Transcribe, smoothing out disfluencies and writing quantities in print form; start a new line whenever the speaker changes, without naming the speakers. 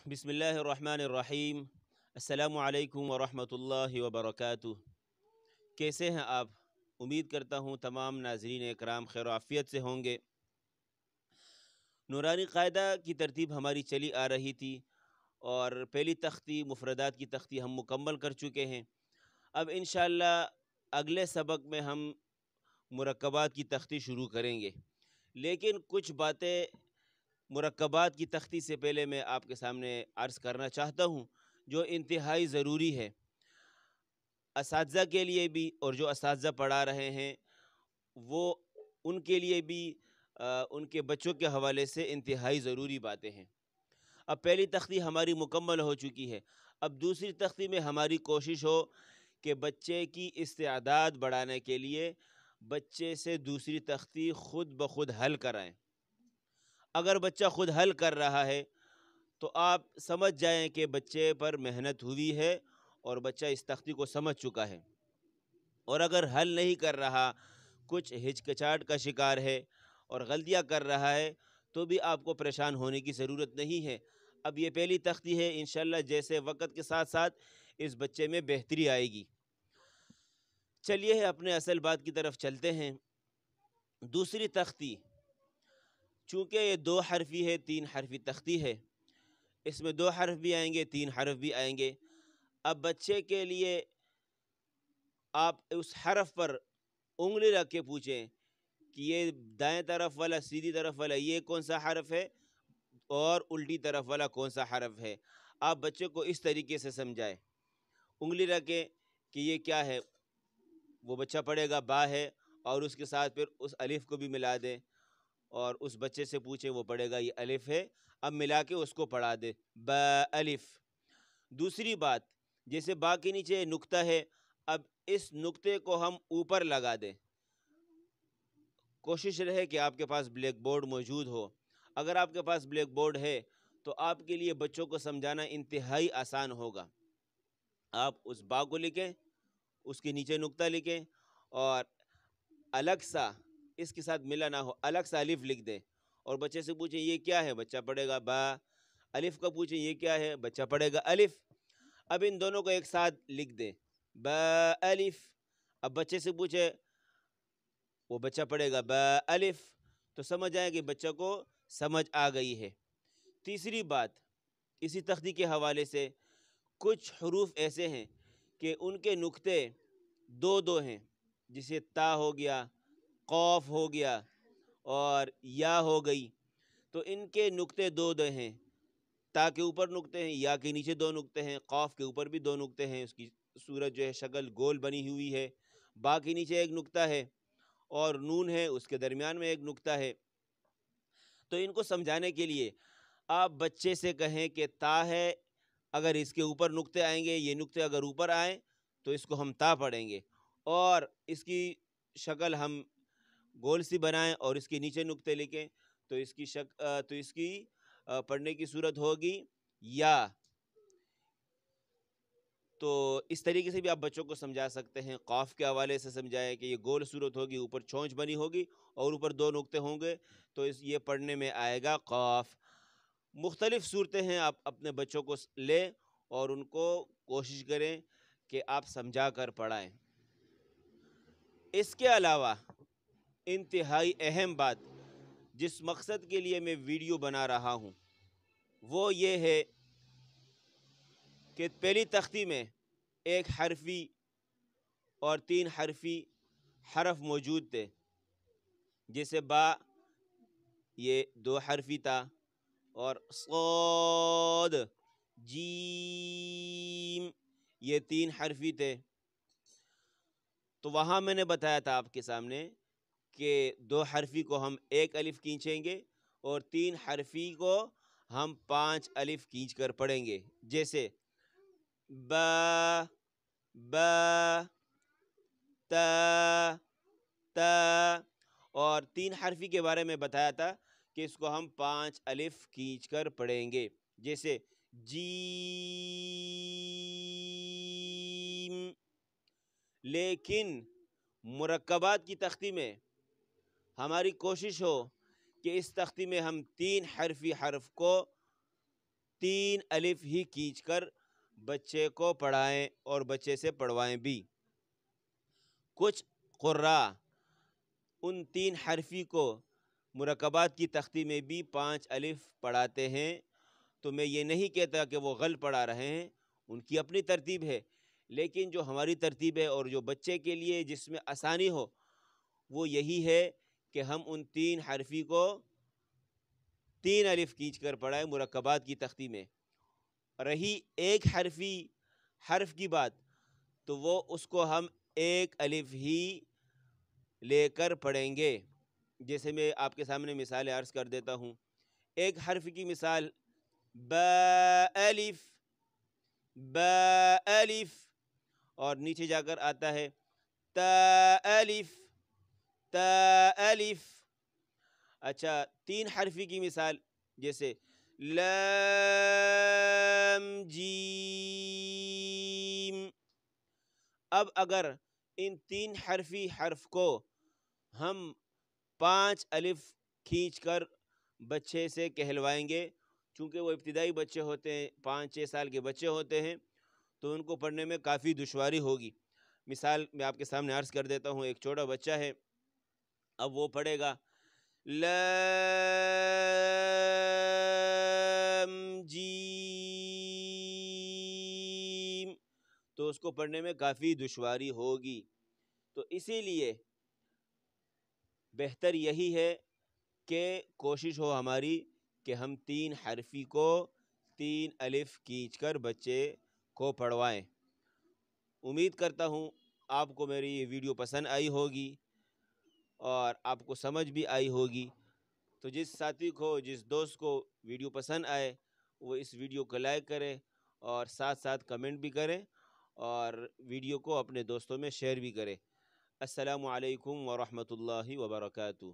بسم اللہ الرحمن الرحیم۔ السلام علیکم ورحمۃ اللہ وبرکاتہ۔ کیسے ہیں آپ؟ امید کرتا ہوں تمام ناظرین اکرام خیر و عافیت سے ہوں گے۔ نورانی قاعدہ کی ترتیب ہماری چلی آ رہی تھی اور پہلی تختی مفردات کی تختی ہم مکمل کر چکے ہیں۔ اب انشاءاللہ اگلے سبق میں ہم مرکبات کی تختی شروع کریں گے، لیکن کچھ باتیں مرکبات کی تختی سے پہلے میں آپ کے سامنے عرض کرنا چاہتا ہوں جو انتہائی ضروری ہے اساتذہ کے لیے بھی، اور جو اساتذہ پڑھا رہے ہیں وہ ان کے لیے بھی ان کے بچوں کے حوالے سے انتہائی ضروری باتیں ہیں۔ اب پہلی تختی ہماری مکمل ہو چکی ہے، اب دوسری تختی میں ہماری کوشش ہو کہ بچے کی استعداد بڑھانے کے لیے بچے سے دوسری تختی خود بخود حل کرائیں۔ اگر بچہ خود حل کر رہا ہے تو آپ سمجھ جائیں کہ بچے پر محنت ہوئی ہے اور بچہ اس تختی کو سمجھ چکا ہے، اور اگر حل نہیں کر رہا، کچھ ہچکچاہٹ کا شکار ہے اور غلطیاں کر رہا ہے، تو بھی آپ کو پریشان ہونے کی ضرورت نہیں ہے۔ اب یہ پہلی تختی ہے، انشاءاللہ جیسے وقت کے ساتھ ساتھ اس بچے میں بہتری آئے گی۔ چلیے اپنے اصل بات کی طرف چلتے ہیں۔ دوسری تختی، چونکہ یہ 2 حرفی ہے، 3 حرفی تختی ہے، اس میں 2 حرف بھی آئیں گے، 3 حرف بھی آئیں گے۔ اب بچے کے لیے آپ اس حرف پر انگلی رکھ کے پوچھیں کہ یہ دائیں طرف والا، سیدھی طرف والا یہ کون سا حرف ہے اور الٹی طرف والا کون سا حرف ہے۔ آپ بچے کو اس طریقے سے سمجھائیں، انگلی رکھیں کہ یہ کیا ہے، وہ بچہ پڑھے گا با ہے، اور اس کے ساتھ پھر اس الف کو بھی ملا دیں، اور اس بچے سے پوچھیں، وہ پڑھے گا یہ الف ہے، اب ملا کے اس کو پڑھا دے با الف۔ دوسری بات، جیسے با کے نیچے نقطہ ہے، اب اس نقطے کو ہم اوپر لگا دیں۔ کوشش رہے کہ آپ کے پاس بلیک بورڈ موجود ہو۔ اگر آپ کے پاس بلیک بورڈ ہے تو آپ کے لیے بچوں کو سمجھانا انتہائی آسان ہوگا۔ آپ اس با کو لکھیں، اس کے نیچے نقطہ لکھیں، اور الگ سا اس کے ساتھ ملا نہ ہو، الگ سا الف لکھ دیں، اور بچے سے پوچھیں یہ کیا ہے، بچہ پڑھے گا با۔ الف کا پوچھیں یہ کیا ہے، بچہ پڑھے گا الف۔ اب ان دونوں کو ایک ساتھ لکھ دیں با الف۔ اب بچے سے پوچھیں، وہ بچہ پڑھے گا با الف، تو سمجھ آئے کہ بچہ کو سمجھ آ گئی ہے۔ تیسری بات، اسی تختی کے حوالے سے کچھ حروف ایسے ہیں کہ ان کے نقطے 2 ہیں، جسے تا ہو گیا، قوف ہو گیا اور یا ہو گئی، تو ان کے نقطے 2 ہیں۔ تا کے اوپر نقطے ہیں، یا کے نیچے 2 نقطے ہیں، قوف کے اوپر بھی 2 نقطے ہیں، اس کی صورت جو ہے شکل گول بنی ہوئی ہے۔ با کے نیچے ایک نقطہ ہے، اور نون ہے اس کے درمیان میں ایک نقطہ ہے۔ تو ان کو سمجھانے کے لیے آپ بچے سے کہیں کہ تا ہے، اگر اس کے اوپر نقطے آئیں گے، یہ نقطے اگر اوپر آئیں تو اس کو ہم تا پڑھیں گے، اور اس کی شکل ہم گول سی بنائیں اور اس کے نیچے نقطے لکھیں، تو اس کی پڑھنے کی صورت ہوگی یا۔ تو اس طریقے سے بھی آپ بچوں کو سمجھا سکتے ہیں۔ قاف کے حوالے سے سمجھائیں کہ یہ گول صورت ہوگی، اوپر چونچ بنی ہوگی اور اوپر 2 نقطے ہوں گے، تو یہ پڑھنے میں آئے گا قاف۔ مختلف صورتیں ہیں، آپ اپنے بچوں کو لیں اور ان کو کوشش کریں کہ آپ سمجھا کر پڑھائیں۔ اس کے علاوہ انتہائی اہم بات جس مقصد کے لیے میں ویڈیو بنا رہا ہوں وہ یہ ہے کہ پہلی تختی میں 1 حرفی اور 3 حرفی حرف موجود تھے، جیسے با یہ 2 حرفی تھا، اور صاد، جیم یہ 3 حرفی تھے۔ تو وہاں میں نے بتایا تھا آپ کے سامنے کہ 2 حرفی کو ہم 1 الف کھینچیں گے اور 3 حرفی کو ہم 5 الف کھینچ کر پڑھیں گے، جیسے با، با، تا، تا۔ اور 3 حرفی کے بارے میں بتایا تھا کہ اس کو ہم 5 الف کھینچ کر پڑھیں گے، جیسے جیم۔ لیکن مرکبات کی تختی میں ہماری کوشش ہو کہ اس تختی میں ہم 3 حرفی حرف کو 3 الف ہی کھینچ کر بچے کو پڑھائیں اور بچے سے پڑھوائیں بھی۔ کچھ قراء ان 3 حرفی کو مرکبات کی تختی میں بھی 5 الف پڑھاتے ہیں، تو میں یہ نہیں کہتا کہ وہ غلط پڑھا رہے ہیں، ان کی اپنی ترتیب ہے، لیکن جو ہماری ترتیب ہے اور جو بچے کے لیے جس میں آسانی ہو وہ یہی ہے کہ ہم ان 3 حرفی کو 3 الف کھینچ کر پڑھائیں مرکبات کی تختی میں۔ رہی ایک حرفی حرف کی بات، تو وہ اس کو ہم 1 الف ہی لے کر پڑھیں گے۔ جیسے میں آپ کے سامنے مثالیں عرض کر دیتا ہوں۔ ایک حرف کی مثال با الف، با الف، اور نیچے جا کر آتا ہے تا الف، تا الف۔ اچھا 3 حرفی کی مثال جیسے لام جیم۔ اب اگر ان 3 حرفی حرف کو ہم 5 الف کھینچ کر بچے سے کہلوائیں گے، چونکہ وہ ابتدائی بچے ہوتے ہیں، 5-6 سال کے بچے ہوتے ہیں، تو ان کو پڑھنے میں کافی دشواری ہوگی۔ مثال میں آپ کے سامنے عرض کر دیتا ہوں۔ ایک چھوٹا بچہ ہے، اب وہ پڑھے گا لام جیم، تو اس کو پڑھنے میں کافی دشواری ہوگی۔ تو اسی لیے بہتر یہی ہے کہ کوشش ہو ہماری کہ ہم 3 حرفی کو 3 الف کھینچ کر بچے کو پڑھوائیں۔ امید کرتا ہوں آپ کو میری یہ ویڈیو پسند آئی ہوگی اور آپ کو سمجھ بھی آئی ہوگی۔ تو جس ساتھی کو، جس دوست کو ویڈیو پسند آئے وہ اس ویڈیو کو لائک کرے اور ساتھ ساتھ کمنٹ بھی کرے اور ویڈیو کو اپنے دوستوں میں شیئر بھی کرے۔ السلام علیکم ورحمۃ اللہ وبرکاتہ۔